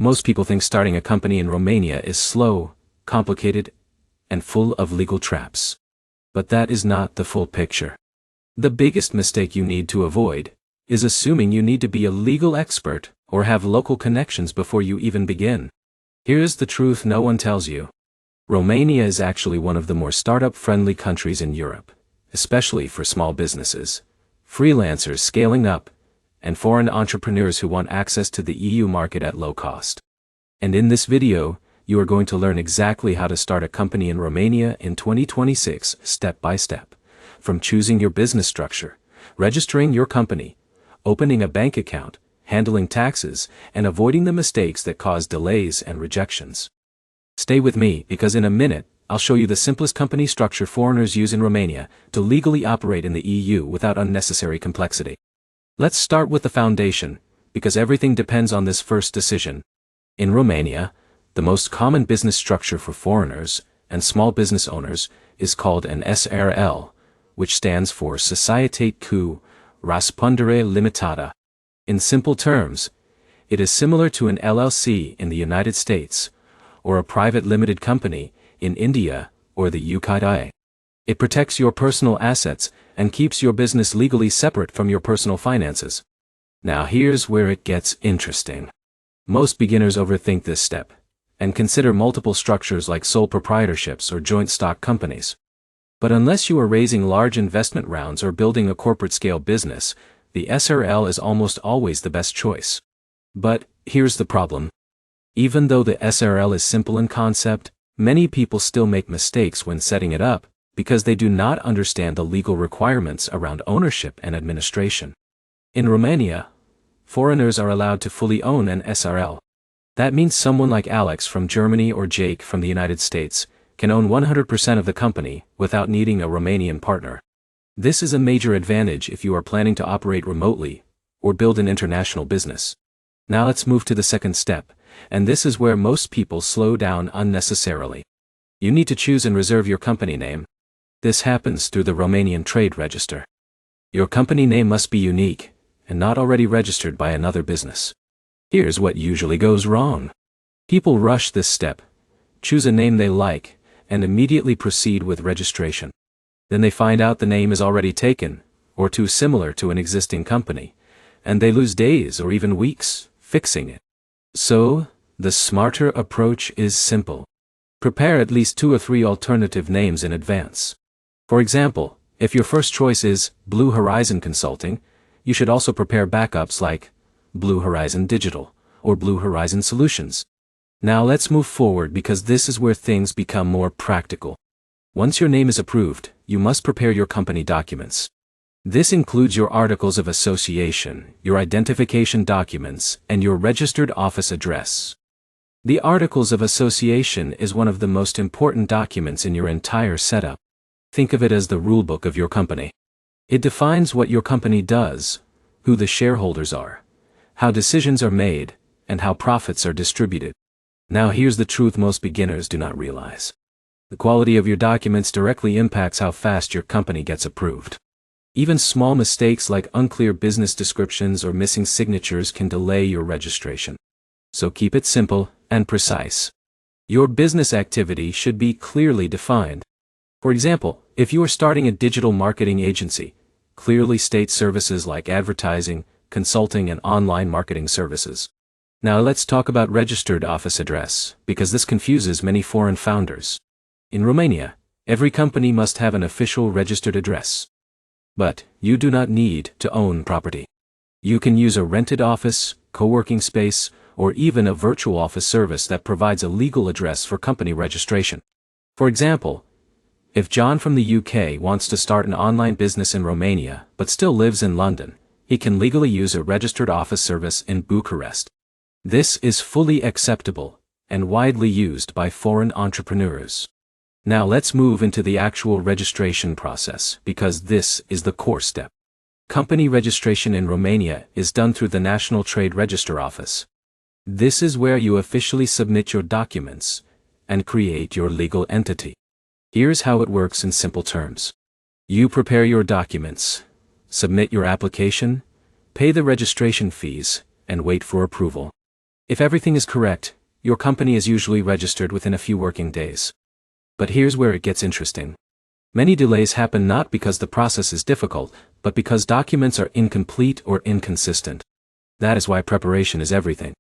Most people think starting a company in Romania is slow, complicated, and full of legal traps. But that is not the full picture. The biggest mistake you need to avoid is assuming you need to be a legal expert or have local connections before you even begin. Here's the truth no one tells you. Romania is actually one of the more startup-friendly countries in Europe, especially for small businesses, freelancers scaling up, and foreign entrepreneurs who want access to the EU market at low cost. And in this video, you are going to learn exactly how to start a company in Romania in 2026 step by step, from choosing your business structure, registering your company, opening a bank account, handling taxes, and avoiding the mistakes that cause delays and rejections. Stay with me because in a minute, I'll show you the simplest company structure foreigners use in Romania to legally operate in the EU without unnecessary complexity. Let's start with the foundation, because everything depends on this first decision. In Romania, the most common business structure for foreigners and small business owners is called an SRL, which stands for Societate cu Răspundere Limitată. In simple terms, it is similar to an LLC in the United States, or a private limited company in India or the UK. It protects your personal assets and keeps your business legally separate from your personal finances. Now here's where it gets interesting. Most beginners overthink this step and consider multiple structures like sole proprietorships or joint stock companies. But unless you are raising large investment rounds or building a corporate scale business, the SRL is almost always the best choice. But here's the problem. Even though the SRL is simple in concept, many people still make mistakes when setting it up because they do not understand the legal requirements around ownership and administration. In Romania, foreigners are allowed to fully own an SRL. That means someone like Alex from Germany or Jake from the United States can own 100% of the company without needing a Romanian partner. This is a major advantage if you are planning to operate remotely or build an international business. Now let's move to the second step, and this is where most people slow down unnecessarily. You need to choose and reserve your company name. This happens through the Romanian Trade Register. Your company name must be unique and not already registered by another business. Here's what usually goes wrong. People rush this step, choose a name they like, and immediately proceed with registration. Then they find out the name is already taken, or too similar to an existing company, and they lose days or even weeks fixing it. So, the smarter approach is simple. Prepare at least 2 or 3 alternative names in advance. For example, if your first choice is Blue Horizon Consulting, you should also prepare backups like Blue Horizon Digital or Blue Horizon Solutions. Now let's move forward because this is where things become more practical. Once your name is approved, you must prepare your company documents. This includes your articles of association, your identification documents, and your registered office address. The articles of association is one of the most important documents in your entire setup. Think of it as the rulebook of your company. It defines what your company does, who the shareholders are, how decisions are made, and how profits are distributed. Now here's the truth most beginners do not realize. The quality of your documents directly impacts how fast your company gets approved. Even small mistakes like unclear business descriptions or missing signatures can delay your registration. So keep it simple and precise. Your business activity should be clearly defined. For example, if you are starting a digital marketing agency, clearly state services like advertising, consulting, and online marketing services. Now let's talk about registered office address, because this confuses many foreign founders. In Romania, every company must have an official registered address. But you do not need to own property. You can use a rented office, co-working space, or even a virtual office service that provides a legal address for company registration. For example, if John from the UK wants to start an online business in Romania but still lives in London, he can legally use a registered office service in Bucharest. This is fully acceptable and widely used by foreign entrepreneurs. Now let's move into the actual registration process because this is the core step. Company registration in Romania is done through the National Trade Register Office. This is where you officially submit your documents and create your legal entity. Here's how it works in simple terms. You prepare your documents, submit your application, pay the registration fees, and wait for approval. If everything is correct, your company is usually registered within a few working days. But here's where it gets interesting. Many delays happen not because the process is difficult, but because documents are incomplete or inconsistent. That is why preparation is everything.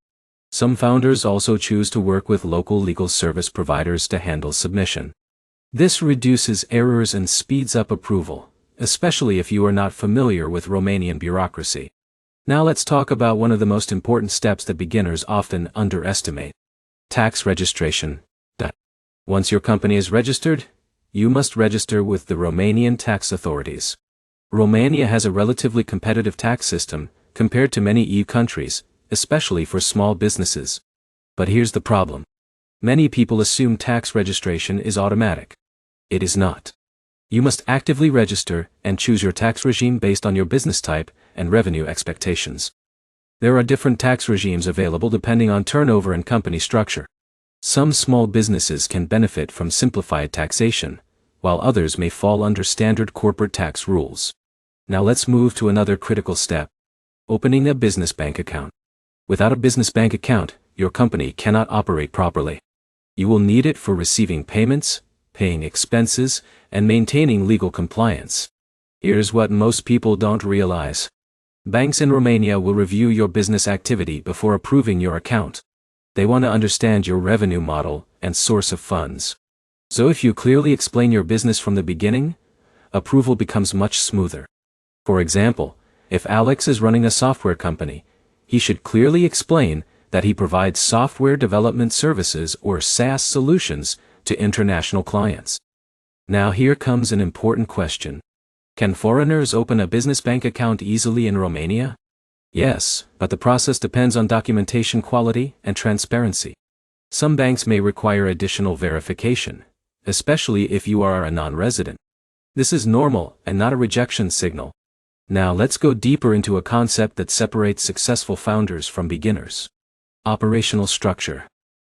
Some founders also choose to work with local legal service providers to handle submission. This reduces errors and speeds up approval, especially if you are not familiar with Romanian bureaucracy. Now let's talk about one of the most important steps that beginners often underestimate: tax registration. Once your company is registered, you must register with the Romanian tax authorities. Romania has a relatively competitive tax system compared to many EU countries, especially for small businesses. But here's the problem. Many people assume tax registration is automatic. It is not. You must actively register and choose your tax regime based on your business type and revenue expectations. There are different tax regimes available depending on turnover and company structure. Some small businesses can benefit from simplified taxation, while others may fall under standard corporate tax rules. Now let's move to another critical step: opening a business bank account. Without a business bank account, your company cannot operate properly. You will need it for receiving payments, paying expenses, and maintaining legal compliance. Here's what most people don't realize. Banks in Romania will review your business activity before approving your account. They want to understand your revenue model and source of funds. So if you clearly explain your business from the beginning, approval becomes much smoother. For example, if Alex is running a software company, he should clearly explain that he provides software development services or SaaS solutions to international clients. Now here comes an important question. Can foreigners open a business bank account easily in Romania? Yes, but the process depends on documentation quality and transparency. Some banks may require additional verification, especially if you are a non-resident. This is normal and not a rejection signal. Now let's go deeper into a concept that separates successful founders from beginners. Operational structure.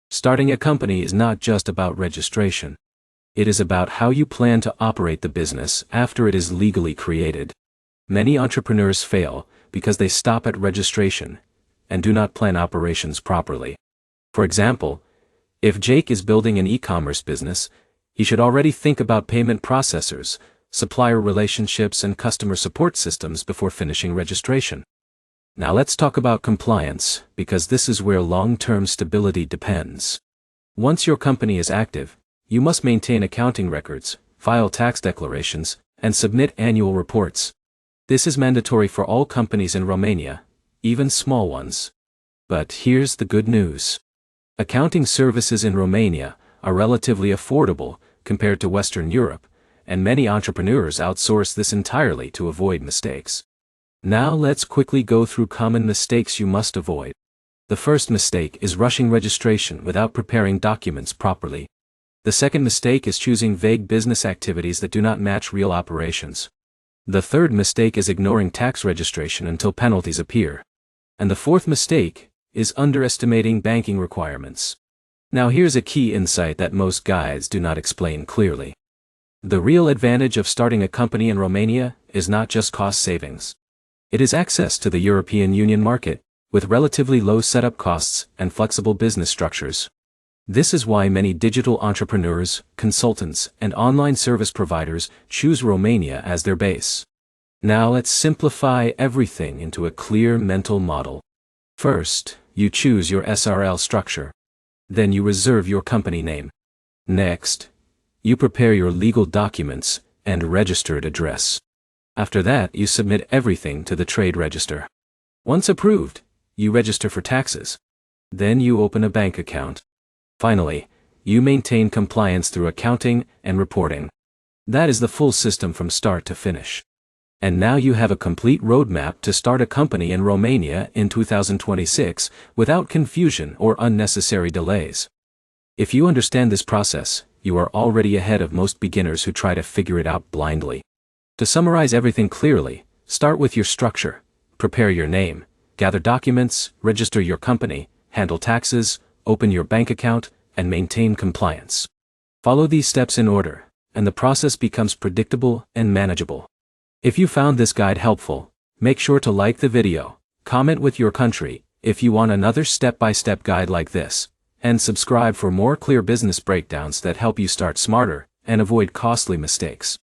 Starting a company is not just about registration. It is about how you plan to operate the business after it is legally created. Many entrepreneurs fail because they stop at registration and do not plan operations properly. For example, if Jake is building an e-commerce business, he should already think about payment processors, supplier relationships, and customer support systems before finishing registration. Now let's talk about compliance, because this is where long-term stability depends. Once your company is active, you must maintain accounting records, file tax declarations, and submit annual reports. This is mandatory for all companies in Romania, even small ones. But here's the good news. Accounting services in Romania are relatively affordable compared to Western Europe, and many entrepreneurs outsource this entirely to avoid mistakes. Now let's quickly go through common mistakes you must avoid. The first mistake is rushing registration without preparing documents properly. The second mistake is choosing vague business activities that do not match real operations. The third mistake is ignoring tax registration until penalties appear. And the fourth mistake is underestimating banking requirements. Now here's a key insight that most guides do not explain clearly. The real advantage of starting a company in Romania is not just cost savings. It is access to the European Union market, with relatively low setup costs and flexible business structures. This is why many digital entrepreneurs, consultants, and online service providers choose Romania as their base. Now let's simplify everything into a clear mental model. First, you choose your SRL structure. Then you reserve your company name. Next, you prepare your legal documents and registered address. After that, you submit everything to the trade register. Once approved, you register for taxes. Then you open a bank account. Finally, you maintain compliance through accounting and reporting. That is the full system from start to finish. And now you have a complete roadmap to start a company in Romania in 2026 without confusion or unnecessary delays. If you understand this process, you are already ahead of most beginners who try to figure it out blindly. To summarize everything clearly, start with your structure, prepare your name, gather documents, register your company, handle taxes, open your bank account, and maintain compliance. Follow these steps in order, and the process becomes predictable and manageable. If you found this guide helpful, make sure to like the video, comment with your country, If you want another step-by-step guide like this, and subscribe for more clear business breakdowns that help you start smarter and avoid costly mistakes.